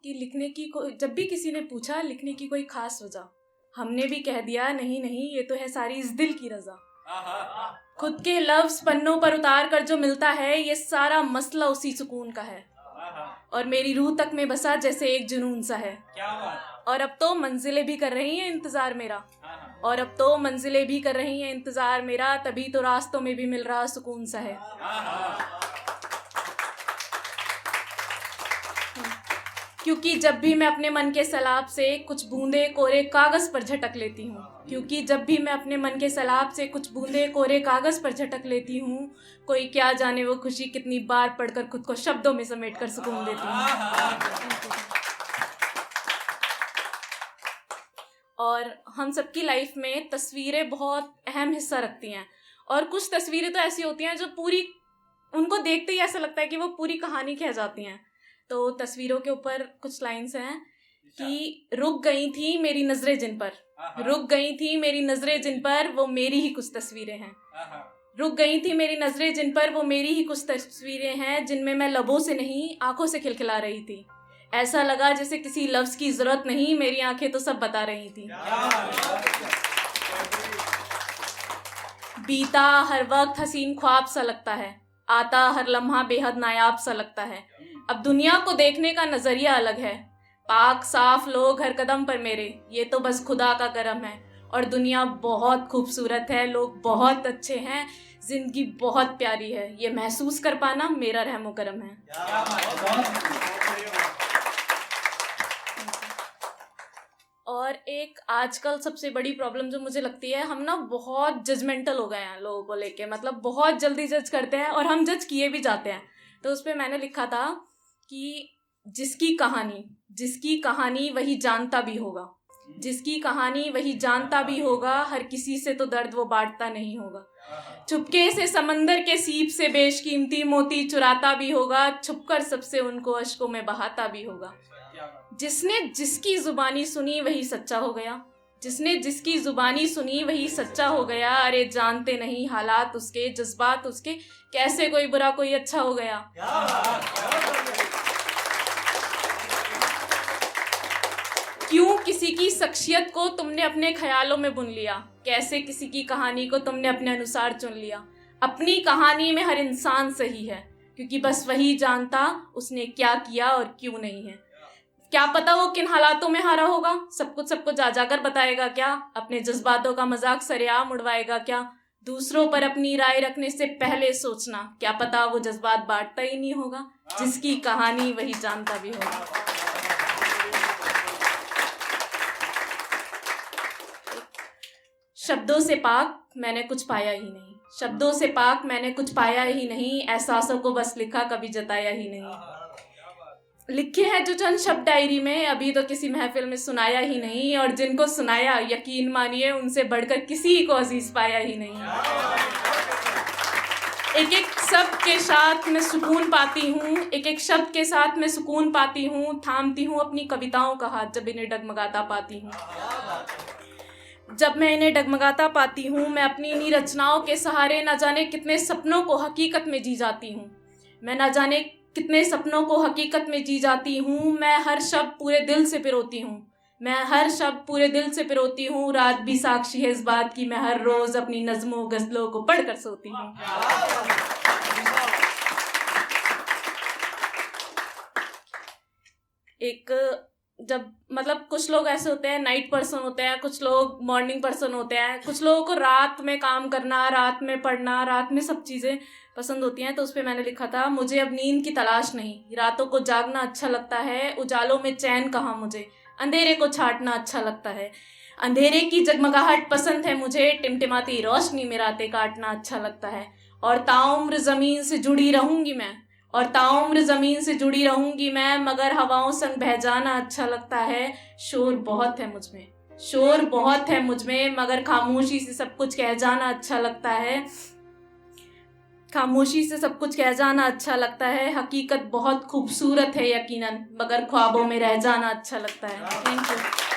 कि जब भी किसी ने पूछा लिखने की कोई खास वजह, हमने भी कह दिया नहीं नहीं, ये तो है सारी इस दिल की रजा। खुद के लफ्ज पन्नों पर उतार कर जो मिलता है, ये सारा मसला उसी सुकून का है। और मेरी रूह तक में बसा जैसे एक जुनून सा है। और अब तो मंजिलें भी कर रही हैं इंतजार मेरा, और अब तो मंजिलें भी कर रही हैं इंतजार मेरा, तभी तो रास्तों में भी मिल रहा सुकून सा है। क्योंकि जब भी मैं अपने मन के सैलाब से कुछ बूंदे कोरे कागज पर झटक लेती हूँ, क्योंकि जब भी मैं अपने मन के सैलाब से कुछ बूंदे कोरे कागज पर झटक लेती हूँ, कोई क्या जाने वो खुशी कितनी बार पढ़कर खुद को शब्दों में समेट कर सुकून देती हूँ। और हम सबकी लाइफ में तस्वीरें बहुत अहम हिस्सा रखती हैं, और कुछ तस्वीरें तो ऐसी होती हैं जो पूरी, उनको देखते ही ऐसा लगता है कि वो पूरी कहानी कह जाती हैं। तो तस्वीरों के ऊपर कुछ लाइन्स हैं कि रुक गई थी मेरी नजरें जिन पर, रुक गई थी मेरी नजरें जिन पर, वो मेरी ही कुछ तस्वीरें हैं। रुक गई थी मेरी नजरें जिन पर, वो मेरी ही कुछ तस्वीरें हैं, जिनमें मैं लबों से नहीं आंखों से खिलखिला रही थी। ऐसा लगा जैसे किसी लफ्ज की जरूरत नहीं, मेरी आंखें तो सब बता रही थी। बीता हर वक्त हसीन ख्वाब सा लगता है, आता हर लम्हा बेहद नायाब सा लगता है। अब दुनिया को देखने का नजरिया अलग है, पाक साफ लोग हर कदम पर मेरे, ये तो बस खुदा का करम है। और दुनिया बहुत खूबसूरत है, लोग बहुत अच्छे हैं, जिंदगी बहुत प्यारी है, ये महसूस कर पाना मेरा रहमो करम है। और एक आजकल सबसे बड़ी प्रॉब्लम जो मुझे लगती है, हम ना बहुत जजमेंटल हो गए हैं लोगों को लेके, मतलब बहुत जल्दी जज करते हैं और हम जज किए भी जाते हैं। तो उस पर मैंने लिखा था कि जिसकी कहानी वही जानता भी होगा, जिसकी कहानी वही जानता भी होगा, हर किसी से तो दर्द वो बांटता नहीं होगा। चुपके से समंदर के सीप से बेशकीमती मोती चुराता भी होगा, छुपकर सबसे उनको अश्कों में बहाता भी होगा। जिसने जिसकी जुबानी सुनी वही सच्चा हो गया, जिसने जिसकी जुबानी सुनी वही सच्चा हो गया। अरे जानते नहीं हालात उसके, जज्बात उसके, कैसे कोई बुरा कोई अच्छा हो गया। क्यों किसी की शख्सियत को तुमने अपने ख्यालों में बुन लिया, कैसे किसी की कहानी को तुमने अपने अनुसार चुन लिया। अपनी कहानी में हर इंसान सही है, क्योंकि बस वही जानता उसने क्या किया और क्यों नहीं है। क्या पता वो किन हालातों में हारा होगा, सब कुछ सबको जा जाकर बताएगा क्या, अपने जज्बातों का मजाक सरेआम उड़वाएगा क्या। दूसरों पर अपनी राय रखने से पहले सोचना, क्या पता वो जज्बात बांटता ही नहीं होगा। जिसकी कहानी वही जानता भी होगा। शब्दों से पाक मैंने कुछ पाया ही नहीं, शब्दों से पाक मैंने कुछ पाया ही नहीं, एहसासों को बस लिखा कभी जताया ही नहीं। लिखे हैं जो चंद शब्द डायरी में, अभी तो किसी महफिल में सुनाया ही नहीं, और जिनको सुनाया यकीन मानिए उनसे बढ़कर किसी को अजीज पाया ही नहीं। एक एक शब्द के साथ मैं सुकून पाती हूँ, एक एक शब्द के साथ मैं सुकून पाती हूँ, थामती हूँ अपनी कविताओं का हाथ जब इन्हें डगमगाता पाती हूँ। जब मैं इन्हें डगमगाता पाती हूँ, मैं अपनी इन्हीं रचनाओं के सहारे न जाने कितने सपनों को हकीकत में जी जाती हूँ। मैं न जाने कितने सपनों को हकीकत में जी जाती हूँ। मैं हर शब्द पूरे दिल से पिरोती हूँ, मैं हर शब्द पूरे दिल से पिरोती हूँ। रात भी साक्षी है इस बात की, मैं हर रोज अपनी नज़्मों गज़लों को पढ़कर सोती हूँ। एक जब मतलब कुछ लोग ऐसे होते हैं नाइट पर्सन होते हैं, कुछ लोग मॉर्निंग पर्सन होते हैं, कुछ लोगों को रात में काम करना, रात में पढ़ना, रात में सब चीज़ें पसंद होती हैं। तो उस पर मैंने लिखा था, मुझे अब नींद की तलाश नहीं, रातों को जागना अच्छा लगता है, उजालों में चैन कहाँ मुझे, अंधेरे को छाटना अच्छा लगता है। अंधेरे की जगमगाहट पसंद है मुझे, टिमटिमाती रोशनी में रातें काटना अच्छा लगता है। और ताउम्र ज़मीन से जुड़ी रहूँगी मैं, और ताउम्र ज़मीन से जुड़ी रहूँगी मैं, मगर हवाओं संग बह जाना अच्छा लगता है। शोर बहुत है मुझ में, शोर बहुत है मुझ में, मगर खामोशी से सब कुछ कह जाना अच्छा लगता है। खामोशी से सब कुछ कह जाना अच्छा लगता है। हकीकत बहुत खूबसूरत है यकीनन, मगर ख्वाबों में रह जाना अच्छा लगता है। Thank you.